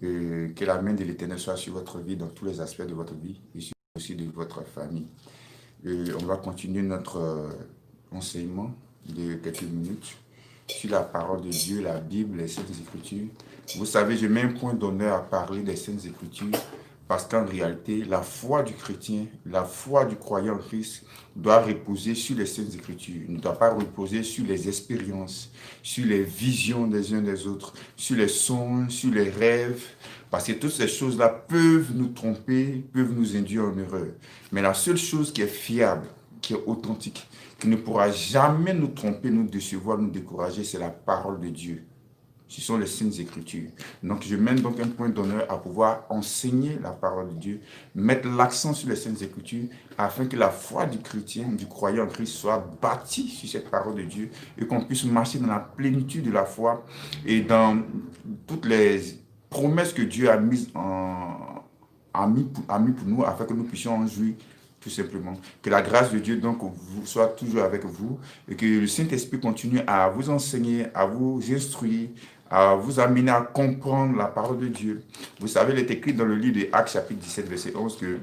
Que la main de l'Éternel soit sur votre vie, dans tous les aspects de votre vie, et aussi de votre famille. On va continuer notre enseignement de quelques minutes sur la parole de Dieu, la Bible, les Saintes Écritures. Vous savez, je mets un point d'honneur à parler des Saintes Écritures parce qu'en réalité, la foi du chrétien, la foi du croyant en Christ doit reposer sur les Saintes Écritures. Il ne doit pas reposer sur les expériences, sur les visions des uns des autres, sur les songes, sur les rêves, parce que toutes ces choses-là peuvent nous tromper, peuvent nous induire en erreur. Mais la seule chose qui est fiable, qui est authentique, qui ne pourra jamais nous tromper, nous décevoir, nous décourager, c'est la parole de Dieu. Ce sont les Saintes Écritures. Donc, je mène donc un point d'honneur à pouvoir enseigner la parole de Dieu, mettre l'accent sur les Saintes Écritures, afin que la foi du chrétien, du croyant en Christ, soit bâtie sur cette parole de Dieu et qu'on puisse marcher dans la plénitude de la foi et dans toutes les promesses que Dieu a mis pour nous, afin que nous puissions en jouir tout simplement. Que la grâce de Dieu donc soit toujours avec vous et que le Saint-Esprit continue à vous enseigner, à vous instruire, à vous amener à comprendre la parole de Dieu. Vous savez, il est écrit dans le livre de Actes chapitre 17, verset 11 que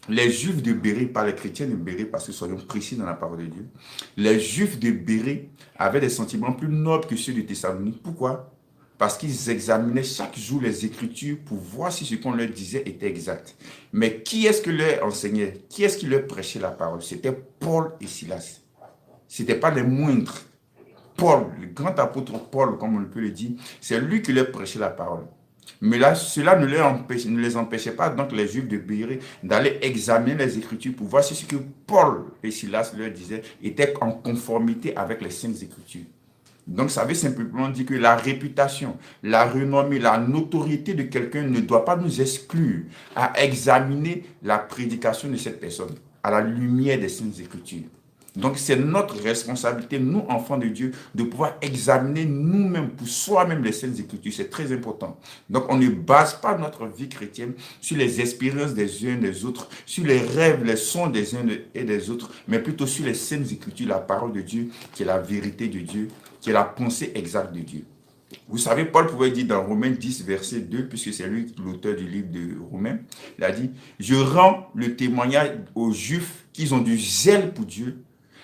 les Juifs de Bérée, pas les chrétiens de Bérée, parce que soyons précis dans la parole de Dieu, les Juifs de Bérée avaient des sentiments plus nobles que ceux de Thessalonique. Pourquoi? Parce qu'ils examinaient chaque jour les Écritures pour voir si ce qu'on leur disait était exact. Mais qui est-ce que leur enseignait? Qui est-ce qui leur prêchait la parole? C'était Paul et Silas. Ce n'étaient pas les moindres. Paul, le grand apôtre Paul, comme on peut le dire, c'est lui qui leur prêchait la parole. Mais là, cela ne les empêchait pas, donc les Juifs de Bérée, d'aller examiner les Écritures pour voir si ce que Paul et Silas leur disaient était en conformité avec les Saintes Écritures. Donc, ça veut simplement dire que la réputation, la renommée, la notoriété de quelqu'un ne doit pas nous exclure à examiner la prédication de cette personne à la lumière des Saintes Écritures. Donc, c'est notre responsabilité, nous, enfants de Dieu, de pouvoir examiner nous-mêmes, pour soi-même, les Saintes Écritures. C'est très important. Donc, on ne base pas notre vie chrétienne sur les expériences des uns des autres, sur les rêves, les sons des uns et des autres, mais plutôt sur les Saintes Écritures, la parole de Dieu, qui est la vérité de Dieu, qui est la pensée exacte de Dieu. Vous savez, Paul pouvait dire dans Romains 10, verset 2, puisque c'est lui l'auteur du livre de Romains, il a dit « Je rends le témoignage aux Juifs qu'ils ont du zèle pour Dieu,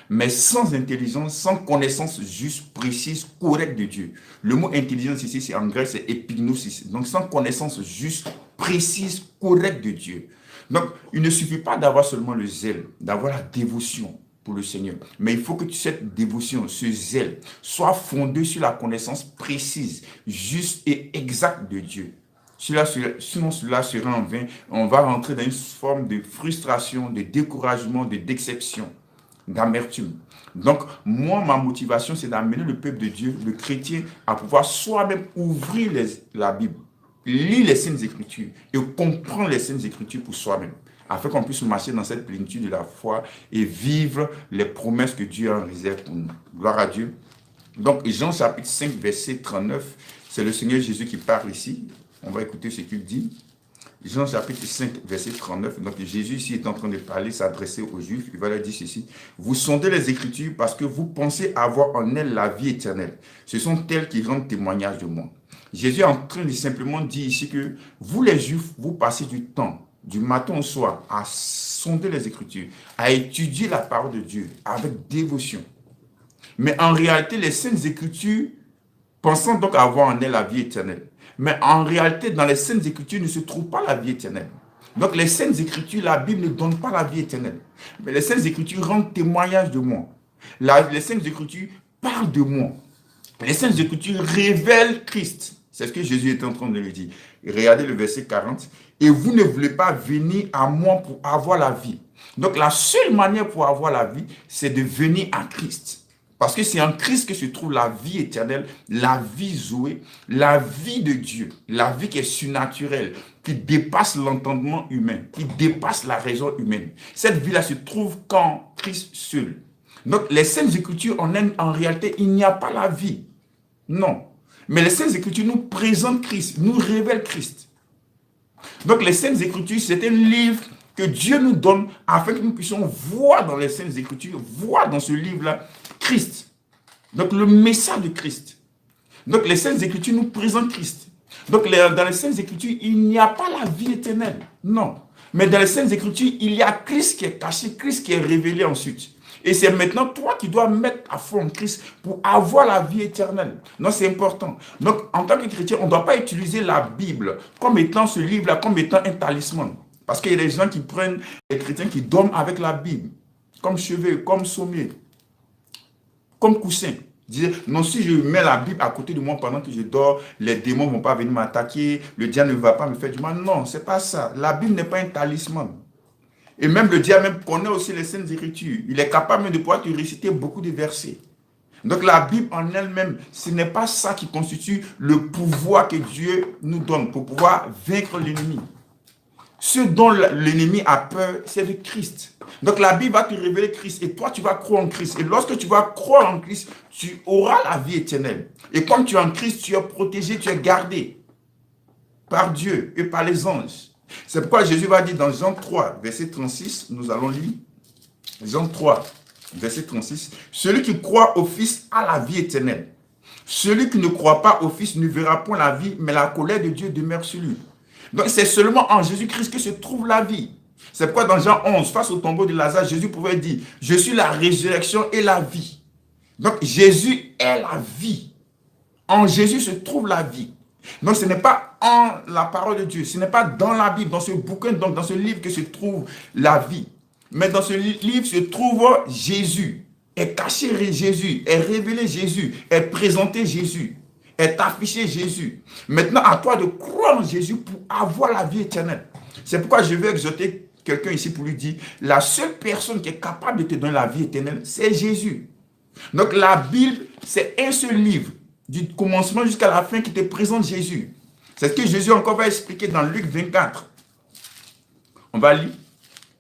mais sans intelligence, sans connaissance juste, précise, correcte de Dieu. » Le mot intelligence ici, c'est en grec, c'est epignosis. Donc, sans connaissance juste, précise, correcte de Dieu. Donc, il ne suffit pas d'avoir seulement le zèle, d'avoir la dévotion pour le Seigneur. Mais il faut que cette dévotion, ce zèle, soit fondé sur la connaissance précise, juste et exacte de Dieu. Sinon, cela sera en vain. On va rentrer dans une forme de frustration, de découragement, de déception, d'amertume. Donc, moi, ma motivation, c'est d'amener le peuple de Dieu, le chrétien, à pouvoir soi-même ouvrir la Bible, lire les Saintes Écritures et comprendre les Saintes Écritures pour soi-même, afin qu'on puisse marcher dans cette plénitude de la foi et vivre les promesses que Dieu en réserve pour nous. Gloire à Dieu. Donc, Jean chapitre 5, verset 39, c'est le Seigneur Jésus qui parle ici. On va écouter ce qu'il dit. Jean chapitre 5, verset 39. Donc, Jésus ici est en train de parler, s'adresser aux Juifs. Il va leur dire ceci. Vous sondez les Écritures parce que vous pensez avoir en elles la vie éternelle. Ce sont elles qui rendent témoignage de moi. Jésus est en train de simplement dire ici que vous, les Juifs, vous passez du temps, du matin au soir, à sonder les Écritures, à étudier la parole de Dieu avec dévotion. Mais en réalité, les Saintes Écritures, pensant donc avoir en elles la vie éternelle. Mais en réalité, dans les Saintes Écritures ne se trouve pas la vie éternelle. Donc les Saintes Écritures, la Bible ne donne pas la vie éternelle. Mais les Saintes Écritures rendent témoignage de moi. Les Saintes Écritures parlent de moi. Les Saintes Écritures révèlent Christ. C'est ce que Jésus est en train de le dire. Regardez le verset 40. Et vous ne voulez pas venir à moi pour avoir la vie. Donc la seule manière pour avoir la vie, c'est de venir à Christ. Parce que c'est en Christ que se trouve la vie éternelle, la vie Zoé, la vie de Dieu, la vie qui est surnaturelle, qui dépasse l'entendement humain, qui dépasse la raison humaine. Cette vie-là se trouve qu'en Christ seul. Donc les Saintes Écritures, en réalité, il n'y a pas la vie. Non. Mais les Saintes Écritures nous présentent Christ, nous révèlent Christ. Donc les Saintes Écritures, c'est un livre que Dieu nous donne afin que nous puissions voir dans les Saintes Écritures, voir dans ce livre-là Christ. Donc le message de Christ. Donc les Saintes Écritures nous présentent Christ. Donc, dans les Saintes Écritures, il n'y a pas la vie éternelle. Non. Mais dans les Saintes Écritures, il y a Christ qui est caché, Christ qui est révélé ensuite. Et c'est maintenant toi qui dois mettre à fond Christ pour avoir la vie éternelle. Non, c'est important. Donc, en tant que chrétien, on ne doit pas utiliser la Bible comme étant ce livre-là, comme étant un talisman. Parce qu'il y a des gens qui prennent, des chrétiens qui dorment avec la Bible, comme chevet, comme sommier, comme coussin. Disait, non, si je mets la Bible à côté de moi pendant que je dors, les démons ne vont pas venir m'attaquer, le diable ne va pas me faire du mal. Non, ce n'est pas ça. La Bible n'est pas un talisman. Et même le diable même connaît aussi les Saintes Écritures. Il est capable de pouvoir te réciter beaucoup de versets. Donc la Bible en elle-même, ce n'est pas ça qui constitue le pouvoir que Dieu nous donne pour pouvoir vaincre l'ennemi. Ce dont l'ennemi a peur, c'est de Christ. Donc la Bible va te révéler Christ et toi tu vas croire en Christ. Et lorsque tu vas croire en Christ, tu auras la vie éternelle. Et comme tu es en Christ, tu es protégé, tu es gardé par Dieu et par les anges. C'est pourquoi Jésus va dire dans Jean 3, verset 36, nous allons lire. Jean 3, verset 36. Celui qui croit au Fils a la vie éternelle. Celui qui ne croit pas au Fils ne verra point la vie, mais la colère de Dieu demeure sur lui. Donc c'est seulement en Jésus-Christ que se trouve la vie. C'est pourquoi dans Jean 11, face au tombeau de Lazare, Jésus pouvait dire, je suis la résurrection et la vie. Donc Jésus est la vie. En Jésus se trouve la vie. Donc ce n'est pas en la parole de Dieu, ce n'est pas dans la Bible, dans ce bouquin, donc dans ce livre que se trouve la vie. Mais dans ce livre se trouve Jésus, est caché Jésus, est révélé Jésus, est présenté Jésus, est affiché Jésus. Maintenant, à toi de croire en Jésus pour avoir la vie éternelle. C'est pourquoi je veux exhorter quelqu'un ici pour lui dire, la seule personne qui est capable de te donner la vie éternelle, c'est Jésus. Donc la Bible, c'est un seul livre, du commencement jusqu'à la fin qui te présente Jésus. C'est ce que Jésus encore va expliquer dans Luc 24. On va lire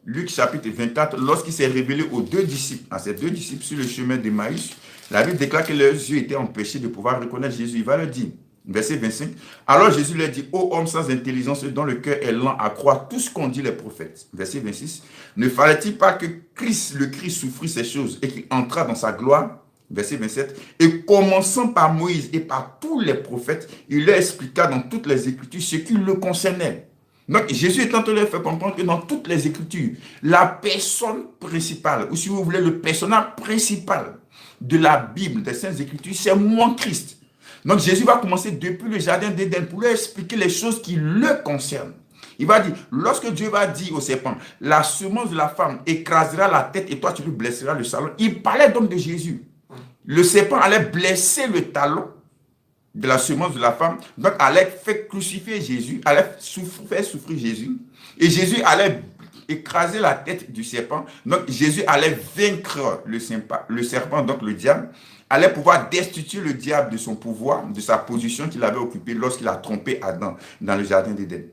Luc chapitre 24, lorsqu'il s'est révélé aux deux disciples, à ces deux disciples sur le chemin d'Emmaüs, la Bible déclare que leurs yeux étaient empêchés de pouvoir reconnaître Jésus. Il va leur dire, verset 25, alors Jésus leur dit, ô homme sans intelligence dont le cœur est lent à croire tout ce qu'ont dit les prophètes. Verset 26, ne fallait-il pas que le Christ souffrit ces choses et qu'il entra dans sa gloire? Verset 27, et commençant par Moïse et par tous les prophètes, il leur expliqua dans toutes les Écritures ce qui le concernait. Donc Jésus est en train de leur faire comprendre que dans toutes les Écritures, la personne principale, ou si vous voulez le personnage principal de la Bible, des Saintes Écritures, c'est moi Christ. Donc Jésus va commencer depuis le jardin d'Éden pour leur expliquer les choses qui le concernent. Il va dire, lorsque Dieu va dire au serpent, la semence de la femme écrasera la tête et toi tu lui blesseras le talon. Il parlait donc de Jésus. Le serpent allait blesser le talon de la semence de la femme, donc allait faire crucifier Jésus, allait faire souffrir Jésus, et Jésus allait écraser la tête du serpent, donc Jésus allait vaincre le serpent, donc le diable, allait pouvoir destituer le diable de son pouvoir, de sa position qu'il avait occupée lorsqu'il a trompé Adam dans le jardin d'Éden.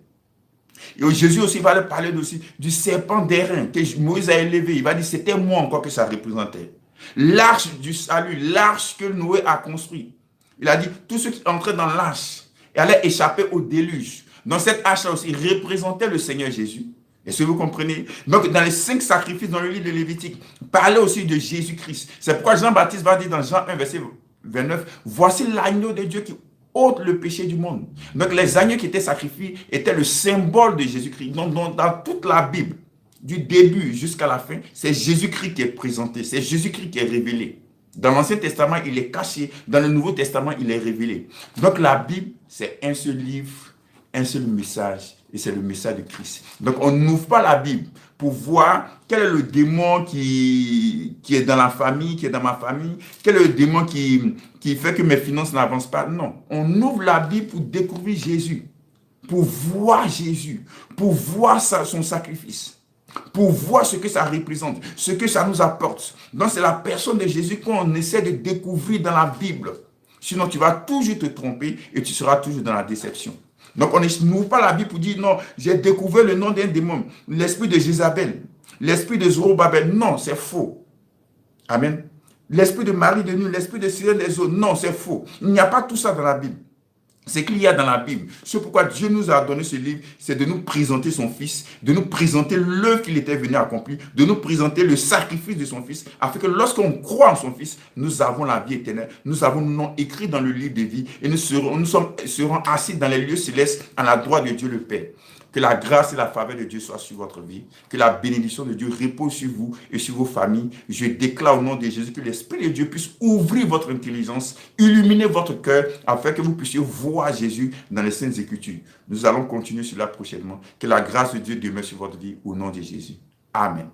Et Jésus aussi va parler aussi du serpent d'airain que Moïse a élevé, il va dire c'était moi encore que ça représentait. L'arche du salut, l'arche que Noé a construite. Il a dit, tous ceux qui entraient dans l'arche allaient échapper au déluge. Dans cette arche-là aussi, il représentait le Seigneur Jésus. Est-ce que vous comprenez? Donc, dans les 5 sacrifices dans le livre de Lévitique, il parlait aussi de Jésus-Christ. C'est pourquoi Jean-Baptiste va dire dans Jean 1, verset 29, voici l'agneau de Dieu qui ôte le péché du monde. Donc, les agneaux qui étaient sacrifiés étaient le symbole de Jésus-Christ. Donc, dans toute la Bible, du début jusqu'à la fin, c'est Jésus-Christ qui est présenté, c'est Jésus-Christ qui est révélé. Dans l'Ancien Testament, il est caché, dans le Nouveau Testament, il est révélé. Donc la Bible, c'est un seul livre, un seul message, et c'est le message de Christ. Donc on n'ouvre pas la Bible pour voir quel est le démon qui est dans la famille, qui est dans ma famille, quel est le démon qui fait que mes finances n'avancent pas. Non, on ouvre la Bible pour découvrir Jésus, pour voir Jésus, pour voir son sacrifice, pour voir ce que ça représente, ce que ça nous apporte. Donc c'est la personne de Jésus qu'on essaie de découvrir dans la Bible. Sinon tu vas toujours te tromper et tu seras toujours dans la déception. Donc on n'ouvre pas la Bible pour dire non, j'ai découvert le nom d'un démon, l'esprit de Jézabel, l'esprit de Zorobabel. Non, c'est faux. Amen. L'esprit de Marie de Nuit, l'esprit de Cyril des eaux. Non, c'est faux. Il n'y a pas tout ça dans la Bible. ce qu'il y a dans la Bible. C'est pourquoi Dieu nous a donné ce livre, c'est de nous présenter son Fils, de nous présenter l'œuvre qu'il était venu accomplir, de nous présenter le sacrifice de son Fils, afin que lorsqu'on croit en son Fils, nous avons la vie éternelle, nous avons nos noms écrits dans le livre de vie et nous serons assis dans les lieux célestes à la droite de Dieu le Père. Que la grâce et la faveur de Dieu soient sur votre vie. Que la bénédiction de Dieu repose sur vous et sur vos familles. Je déclare au nom de Jésus que l'Esprit de Dieu puisse ouvrir votre intelligence, illuminer votre cœur, afin que vous puissiez voir Jésus dans les Saintes Écritures. Nous allons continuer cela prochainement. Que la grâce de Dieu demeure sur votre vie au nom de Jésus. Amen.